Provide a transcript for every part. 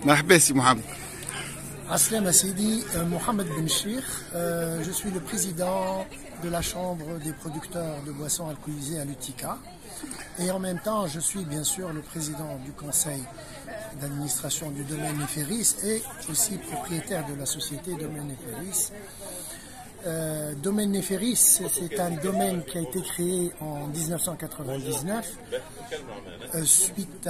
مرحبا سي محمد. Aslem Assidi, Mohamed Ben Chir, je suis le président de la Chambre des producteurs de boissons alcoolisées à l'UTICA et en même temps je suis bien sûr le président du conseil d'administration du domaine Néferis et aussi propriétaire de la société Domaine Néferis. Domaine Néferis, c'est un domaine qui a été créé en 1999 suite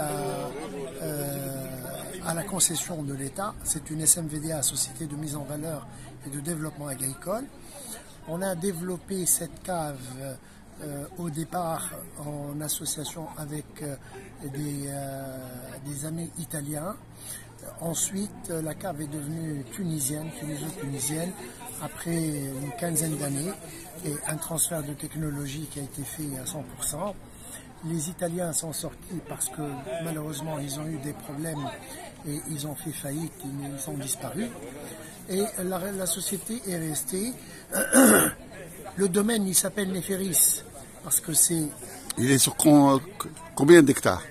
à la concession de l'État. C'est une SMVDA, Société de mise en valeur et de développement agricole. On a développé cette cave au départ en association avec des amis italiens. Ensuite, la cave est devenue tuniso-tunisienne, après une quinzaine d'années et un transfert de technologie qui a été fait à 100%. Les Italiens sont sortis parce que malheureusement ils ont eu des problèmes et ils ont fait faillite, ils ont disparu. Et la société est restée. Le domaine il s'appelle Néferis parce que c'est... Il est sur combien d'hectares?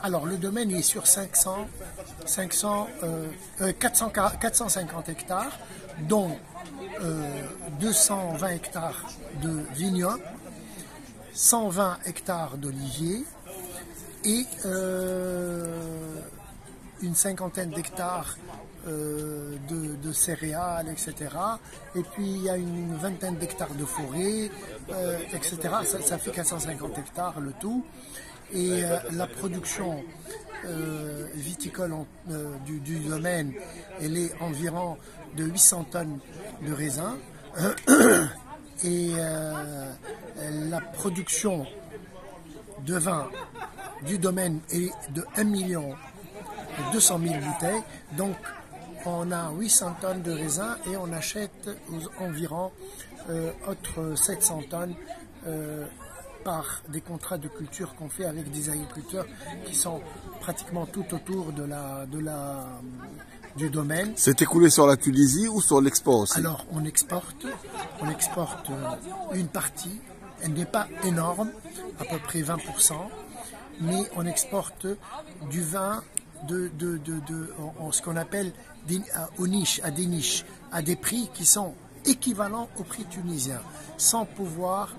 Alors le domaine est sur 450 hectares, dont 220 hectares de vignobles, 120 hectares d'oliviers et une cinquantaine d'hectares de céréales, etc. Et puis il y a une vingtaine d'hectares de forêt, etc. Ça fait 450 hectares le tout. Et la production viticole du domaine, elle est environ de 800 tonnes de raisin. Et la production de vin du domaine est de 1 200 000 bouteilles. Donc on a 800 tonnes de raisin et on achète environ autres 700 tonnes par des contrats de culture qu'on fait avec des agriculteurs qui sont pratiquement tout autour du domaine. C'est écoulé sur la Tunisie ou sur l'export aussi? Alors on exporte une partie, elle n'est pas énorme, à peu près 20%, mais on exporte du vin en ce qu'on appelle aux niches, à des prix qui sont équivalents au prix tunisien, sans pouvoir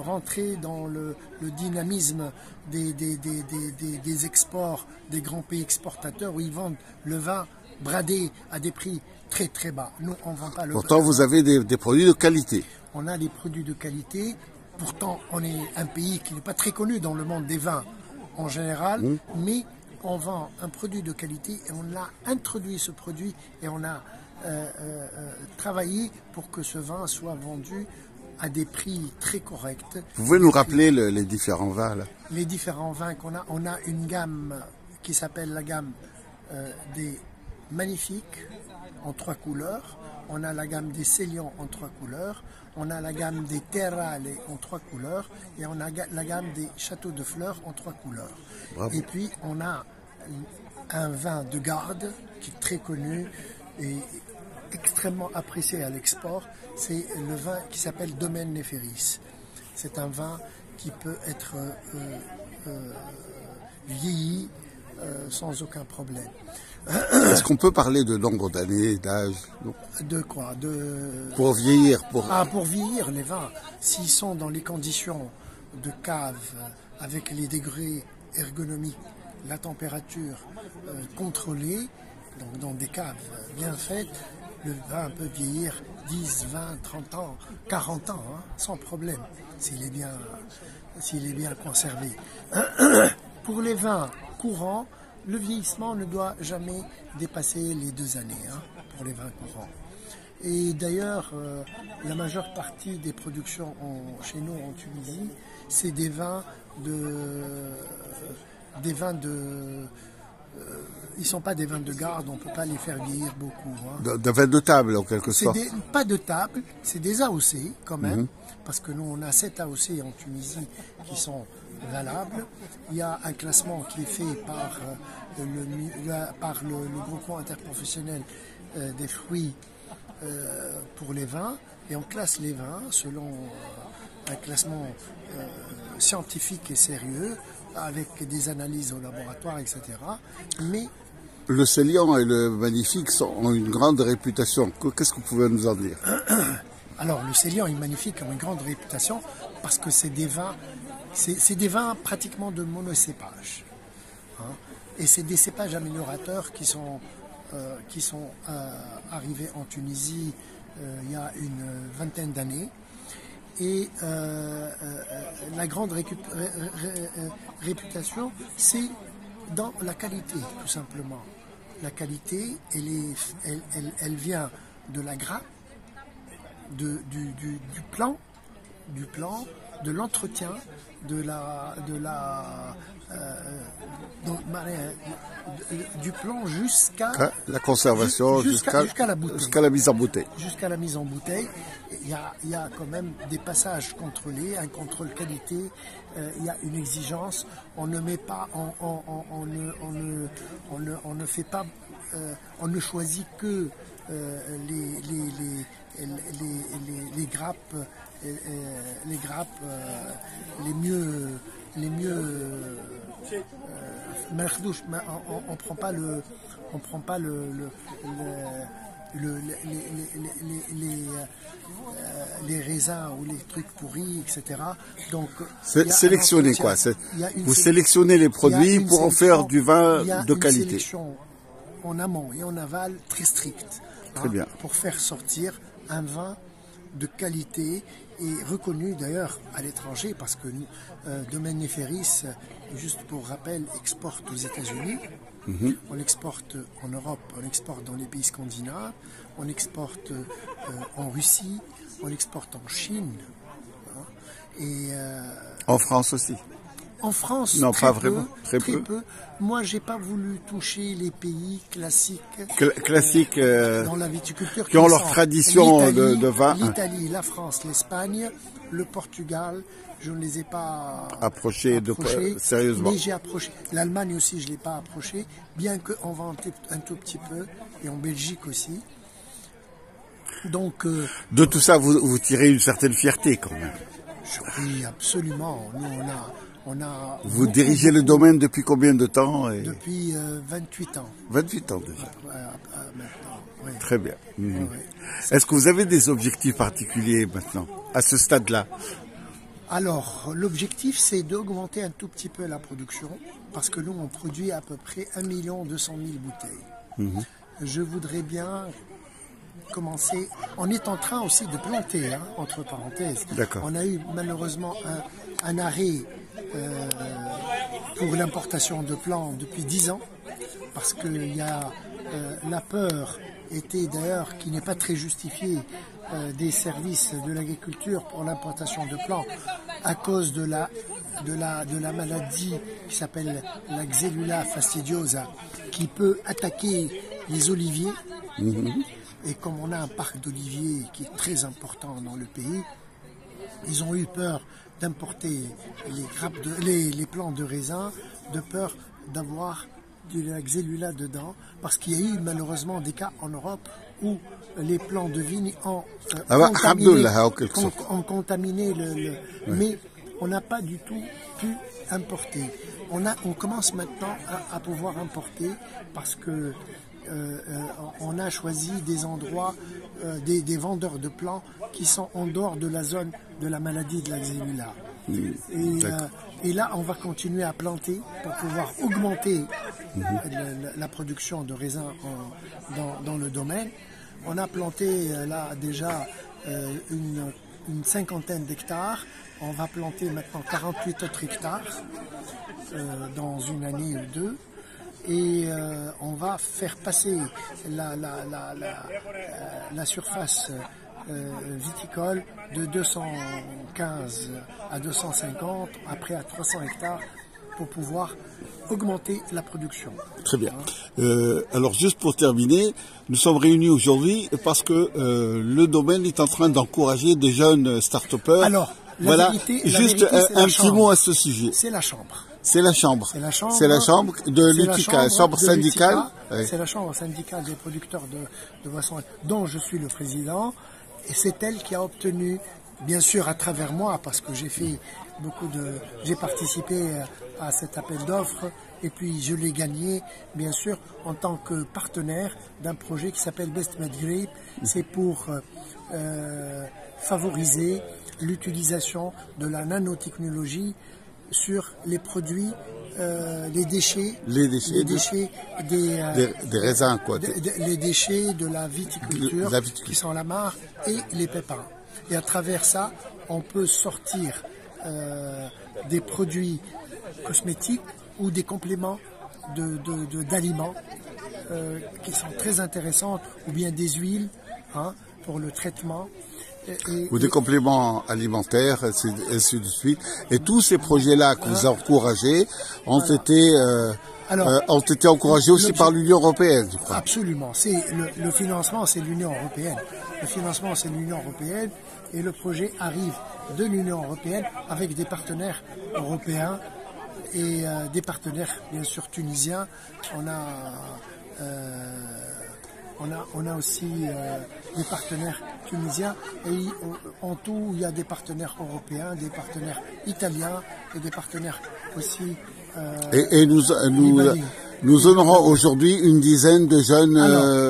rentrer dans le dynamisme des exports des grands pays exportateurs où ils vendent le vin bradé à des prix très très bas. Nous, on ne vend pas le vin. Pourtant, vous avez des produits de qualité. On a des produits de qualité. Pourtant, on est un pays qui n'est pas très connu dans le monde des vins en général, mais on vend un produit de qualité et on a introduit ce produit et on a travaillé pour que ce vin soit vendu à des prix très corrects. Vous pouvez nous rappeler les différents vins là? Les différents vins qu'on a, on a une gamme qui s'appelle la gamme des Magnifiques en 3 couleurs, on a la gamme des Célions en 3 couleurs, on a la gamme des Terrales en 3 couleurs et on a la gamme des Châteaux de Fleurs en 3 couleurs. Bravo. Et puis on a un vin de garde qui est très connu et extrêmement apprécié à l'export, c'est le vin qui s'appelle Domaine Néferis. C'est un vin qui peut être vieilli sans aucun problème. Est-ce qu'on peut parler de nombre d'années, d'âge? De quoi? Pour vieillir. Pour vieillir, les vins, s'ils sont dans les conditions de cave, avec les degrés ergonomiques, la température contrôlée, donc dans des caves bien faites, le vin peut vieillir 10, 20, 30 ans, 40 ans, hein, sans problème, s'il est bien conservé. Pour les vins courants, le vieillissement ne doit jamais dépasser les 2 années, hein, pour les vins courants. Et d'ailleurs, la majeure partie des productions chez nous en Tunisie, c'est des vins ils ne sont pas des vins de garde, on ne peut pas les faire vieillir beaucoup. Hein. Des vins de table en quelque sorte? Pas de table, c'est des AOC quand même, parce que nous on a 7 AOC en Tunisie qui sont valables. Il y a un classement qui est fait par le groupement interprofessionnel des fruits pour les vins, et on classe les vins selon un classement scientifique et sérieux, avec des analyses au laboratoire, etc. Mais Le Célian et le Magnifique ont une grande réputation. Qu'est-ce que vous pouvez nous en dire? Alors, le Célian et le Magnifique ont une grande réputation parce que c'est des vins pratiquement de monocépage. Hein, et c'est des cépages améliorateurs qui sont arrivés en Tunisie il y a une vingtaine d'années. Et la grande réputation, c'est dans la qualité, tout simplement. La qualité, elle vient de la grappe, du plan, de l'entretien, du plan jusqu'à la conservation, jusqu'à la bouteille. Jusqu'à la mise en bouteille. Jusqu'à la mise en bouteille. Il y a quand même des passages contrôlés, un contrôle qualité, il y a une exigence. On ne met pas, on ne fait pas, on ne choisit que les grappes, les mieux on prend pas les raisins ou les trucs pourris, etc. Donc, sélectionner quoi. Vous sélectionnez les produits pour en faire du vin de qualité. Il y a une sélection en amont et en aval très stricte. Très bien. Pour faire sortir un vin de qualité et reconnu d'ailleurs à l'étranger parce que Domaine Néferis, juste pour rappel, exporte aux États-Unis, on exporte en Europe, on exporte dans les pays scandinaves, on exporte en Russie, on exporte en Chine. Et, en France aussi. En France, non, très pas peu, vraiment, très peu. Moi, j'ai pas voulu toucher les pays classiques, dans la viticulture, qui ont leur tradition de vin. L'Italie, la France, l'Espagne, le Portugal. Je ne les ai pas approchés sérieusement. Mais j'ai approché. L'Allemagne aussi, je ne l'ai pas approché, bien qu'en vend un tout petit peu, et en Belgique aussi. Donc, de tout ça, vous tirez une certaine fierté quand même. Oui, absolument. Nous, vous dirigez le domaine depuis combien de temps? Depuis 28 ans. 28 ans déjà. Maintenant, oui. Très bien. Oui. Est-ce que vous avez des objectifs particuliers maintenant, à ce stade-là? Alors, l'objectif, c'est d'augmenter un tout petit peu la production, parce que nous, on produit à peu près 1 200 000 bouteilles. Je voudrais bien commencer. On est en train aussi de planter, entre parenthèses. D'accord. On a eu malheureusement un arrêt pour l'importation de plants depuis 10 ans, parce qu'il y a la peur était d'ailleurs, qui n'est pas très justifiée, des services de l'agriculture pour l'importation de plants à cause de la maladie qui s'appelle la Xylella fastidiosa, qui peut attaquer les oliviers. Et comme on a un parc d'oliviers qui est très important dans le pays, ils ont eu peur d'importer les plants de raisin, de peur d'avoir de la Xylella dedans, parce qu'il y a eu malheureusement des cas en Europe où les plants de vigne ont contaminé mais on n'a pas du tout pu importer. On commence maintenant à pouvoir importer parce que on a choisi des endroits, des vendeurs de plants qui sont en dehors de la zone de la maladie de la Xylella. Et là, on va continuer à planter pour pouvoir augmenter la production de raisins dans le domaine. On a planté là déjà une cinquantaine d'hectares. On va planter maintenant 48 autres hectares dans une année ou deux. Et on va faire passer la surface viticole de 215 à 250, après à 300 hectares pour pouvoir augmenter la production. Très bien. Alors juste pour terminer, nous sommes réunis aujourd'hui parce que le domaine est en train d'encourager des jeunes start-upers. Alors, voilà, vérité, juste un petit mot à ce sujet. C'est la chambre. C'est la chambre. C'est la chambre. C'est la chambre de l'UTICA, la chambre syndicale. Oui. C'est la chambre syndicale des producteurs de boissons, dont je suis le président. Et c'est elle qui a obtenu, bien sûr à travers moi, parce que j'ai fait j'ai participé à cet appel d'offres Et puis je l'ai gagné, bien sûr, en tant que partenaire d'un projet qui s'appelle Best Med Grape. C'est pour favoriser l'utilisation de la nanotechnologie sur les produits, les déchets des raisins, quoi. Les déchets de la viticulture, qui sont la mare et les pépins. Et à travers ça, on peut sortir des produits cosmétiques ou des compléments d'aliments qui sont très intéressants, ou bien des huiles pour le traitement. Ou des compléments alimentaires, ainsi de suite. Et tous ces projets-là que vous encouragez ont été encouragés aussi par l'Union européenne, je crois. Absolument. Le financement, c'est l'Union européenne. Le financement, c'est l'Union européenne. Et le projet arrive de l'Union européenne avec des partenaires européens et des partenaires, bien sûr, tunisiens. On a aussi des partenaires tunisiens et en tout il y a des partenaires européens, des partenaires italiens et des partenaires aussi et nous honorons aujourd'hui une dizaine de jeunes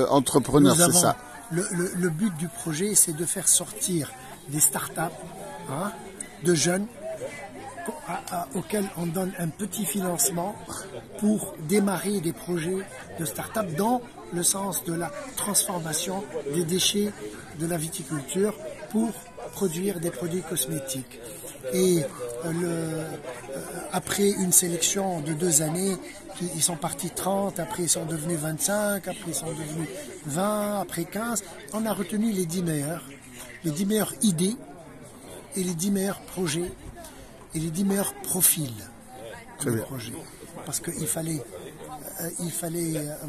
entrepreneurs, c'est ça. Le but du projet, c'est de faire sortir des startups de jeunes auxquels on donne un petit financement pour démarrer des projets de start-up dans le sens de la transformation des déchets de la viticulture pour produire des produits cosmétiques. Et après une sélection de 2 années, ils sont partis 30, après ils sont devenus 25, après ils sont devenus 20, après 15. On a retenu les 10 meilleures idées et les 10 meilleurs projets et les 10 meilleurs profils de projet. Parce qu'il fallait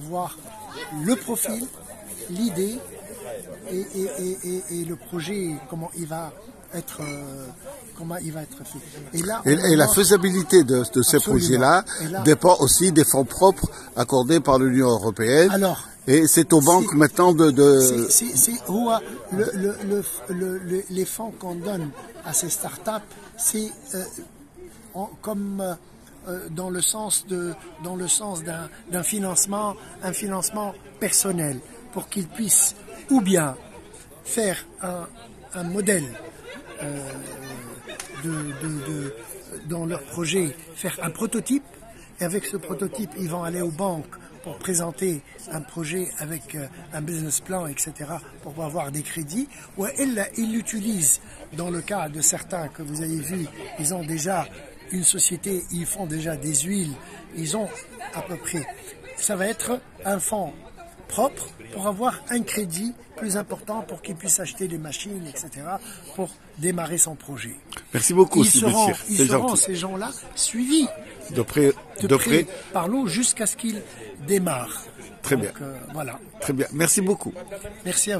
voir le profil, l'idée et le projet, comment il va être fait. Et la faisabilité de ces projets-là dépend aussi des fonds propres accordés par l'Union européenne. Alors, et c'est aux banques maintenant les fonds qu'on donne à ces startups, c'est comme dans le sens d'un financement, un financement personnel, pour qu'ils puissent ou bien faire un modèle dans leur projet, faire un prototype, et avec ce prototype, ils vont aller aux banques pour présenter un projet avec un business plan, etc., pour avoir des crédits, ou ils l'utilisent. Dans le cas de certains que vous avez vus, ils ont déjà une société, ils font déjà des huiles, ils ont à peu près. Ça va être un fonds propre pour avoir un crédit plus important pour qu'ils puissent acheter des machines, etc., pour démarrer son projet. Merci beaucoup, Ils seront ces gens-là suivis de près par nous jusqu'à ce qu'ils démarrent. Très bien. Voilà. Très bien. Merci beaucoup. Merci à vous.